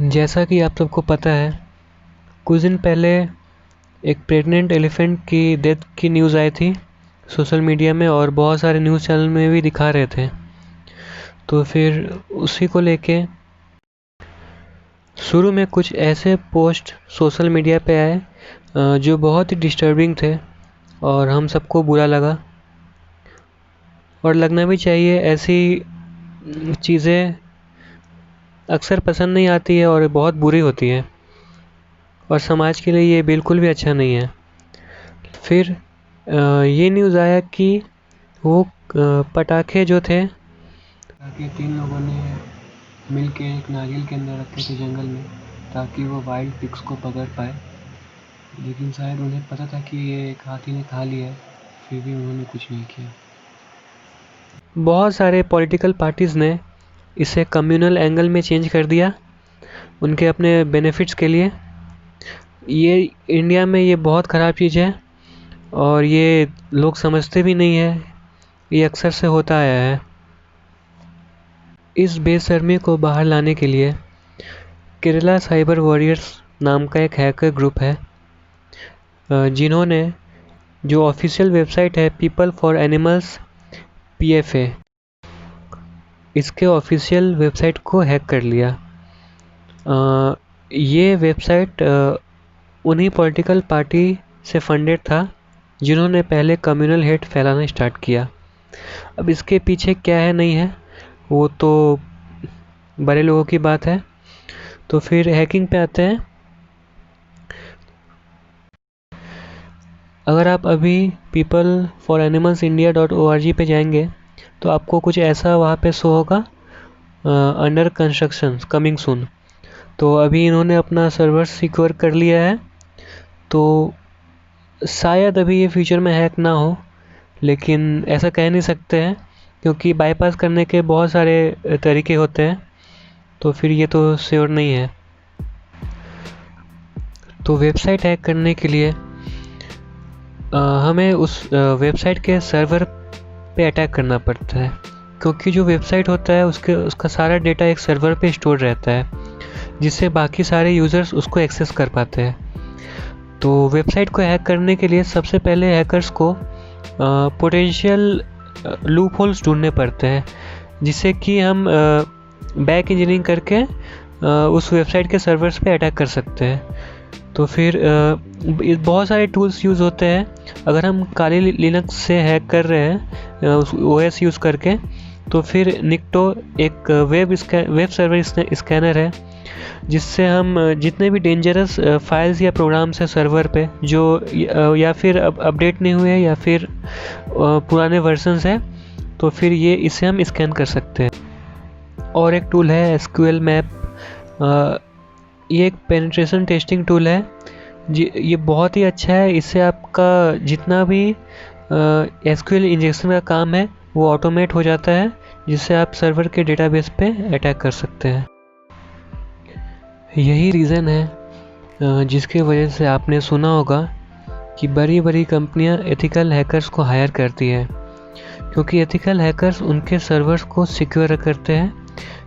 जैसा कि आप सबको पता है, कुछ दिन पहले एक प्रेग्नेंट एलिफेंट की डेथ की न्यूज़ आई थी सोशल मीडिया में, और बहुत सारे न्यूज़ चैनल में भी दिखा रहे थे। तो फिर उसी को लेके शुरू में कुछ ऐसे पोस्ट सोशल मीडिया पे आए जो बहुत ही डिस्टर्बिंग थे और हम सबको बुरा लगा, और लगना भी चाहिए। ऐसी चीज़ें अक्सर पसंद नहीं आती है और बहुत बुरी होती है, और समाज के लिए ये बिल्कुल भी अच्छा नहीं है। फिर ये न्यूज़ आया कि वो पटाखे जो थे, ताकि 3 लोगों ने मिल के एक नारियल के अंदर रखे थे जंगल में, ताकि वो वाइल्ड पिग्स को पकड़ पाए। लेकिन शायद उन्हें पता था कि ये एक हाथी ने खा लिया है, फिर भी उन्होंने कुछ नहीं किया। बहुत सारे पॉलिटिकल पार्टीज़ ने इसे कम्युनल एंगल में चेंज कर दिया उनके अपने बेनिफिट्स के लिए। ये इंडिया में ये बहुत ख़राब चीज़ है और ये लोग समझते भी नहीं है। ये अक्सर से होता आया है। इस बेशर्मी को बाहर लाने के लिए केरला साइबर वॉरियर्स नाम का एक हैकर ग्रुप है, जिन्होंने जो ऑफिशियल वेबसाइट है पीपल फॉर एनिमल्स PFA, इसके ऑफिशियल वेबसाइट को हैक कर लिया। ये वेबसाइट उन्हीं पॉलिटिकल पार्टी से फंडेड था जिन्होंने पहले कम्युनल हेट फैलाना स्टार्ट किया। अब इसके पीछे क्या है नहीं है वो तो बड़े लोगों की बात है। तो फिर हैकिंग पे आते हैं। अगर आप अभी peopleforanimals.india.org पे जाएंगे तो आपको कुछ ऐसा वहाँ पे शो होगा, अंडर कंस्ट्रक्शन कमिंग सून। तो अभी इन्होंने अपना सर्वर सिक्योर कर लिया है, तो शायद अभी ये फ्यूचर में हैक ना हो, लेकिन ऐसा कह नहीं सकते हैं क्योंकि बाईपास करने के बहुत सारे तरीके होते हैं, तो फिर ये तो श्योर नहीं है। तो वेबसाइट हैक करने के लिए हमें उस वेबसाइट के सर्वर पे अटैक करना पड़ता है, क्योंकि जो वेबसाइट होता है उसका सारा डेटा एक सर्वर पे स्टोर रहता है, जिससे बाकी सारे यूज़र्स उसको एक्सेस कर पाते हैं। तो वेबसाइट को हैक करने के लिए सबसे पहले हैकर्स को पोटेंशियल लूप होल्स ढूंढने पड़ते हैं, जिससे कि हम बैक इंजीनियरिंग करके उस वेबसाइट के सर्वर्स पे अटैक कर सकते हैं। तो फिर बहुत सारे टूल्स यूज़ होते हैं। अगर हम काली लिनक्स से हैक कर रहे हैं OS यूज़ करके, तो फिर निक्टो एक वेब सर्वर स्कैनर है, जिससे हम जितने भी डेंजरस फाइल्स या प्रोग्राम्स हैं सर्वर पे जो या फिर अपडेट नहीं हुए या फिर पुराने वर्जन्स हैं, तो फिर इसे हम स्कैन कर सकते हैं। और एक टूल है SQL मैप। ये एक पेनिट्रेशन टेस्टिंग टूल है ये बहुत ही अच्छा है। इससे आपका जितना भी SQL इंजेक्शन का काम है वो ऑटोमेट हो जाता है, जिससे आप सर्वर के डेटाबेस पे अटैक कर सकते हैं। यही रीज़न है जिसकी वजह से आपने सुना होगा कि बड़ी बड़ी कंपनियां एथिकल हैकर्स को हायर करती है, क्योंकि एथिकल हैकर्स उनके सर्वर्स को सिक्योर करते हैं,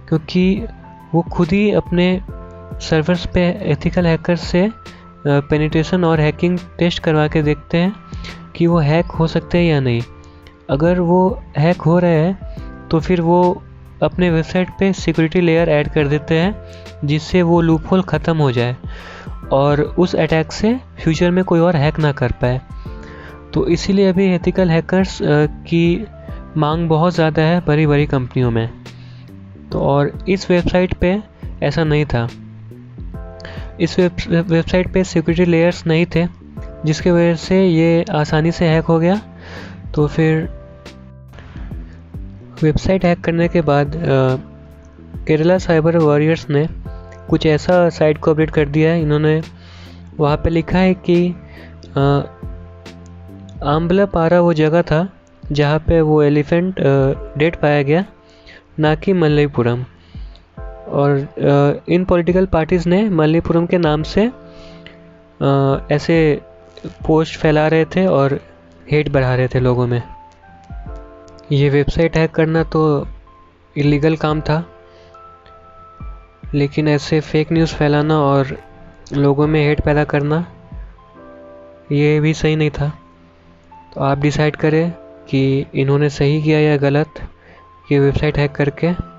क्योंकि वो खुद ही अपने सर्वर्स पे एथिकल हैकर्स से पेनिट्रेशन और हैकिंग टेस्ट करवा के देखते हैं कि वो हैक हो सकते हैं या नहीं। अगर वो हैक हो रहे हैं तो फिर वो अपने वेबसाइट पे सिक्योरिटी लेयर ऐड कर देते हैं, जिससे वो लूपहोल ख़त्म हो जाए और उस अटैक से फ्यूचर में कोई और हैक ना कर पाए। तो इसीलिए अभी एथिकल हैकर्स की मांग बहुत ज़्यादा है बड़ी बड़ी कंपनियों में। तो और इस वेबसाइट पे ऐसा नहीं था। इस वेबसाइट पे सिक्योरिटी लेयर्स नहीं थे, जिसके वजह से ये आसानी से हैक हो गया। तो फिर वेबसाइट हैक करने के बाद केरला साइबर वॉरियर्स ने कुछ ऐसा साइट को अपडेट कर दिया है। इन्होंने वहाँ पे लिखा है कि आम्बलापारा वो जगह था जहाँ पे वो एलिफेंट डेड पाया गया, ना कि मलप्पुरम। और इन पॉलिटिकल पार्टीज़ ने मलप्पुरम के नाम से ऐसे पोस्ट फैला रहे थे और हेट बढ़ा रहे थे लोगों में। ये वेबसाइट हैक करना तो इलीगल काम था, लेकिन ऐसे फेक न्यूज़ फैलाना और लोगों में हेट पैदा करना ये भी सही नहीं था। तो आप डिसाइड करें कि इन्होंने सही किया या गलत ये वेबसाइट हैक करके।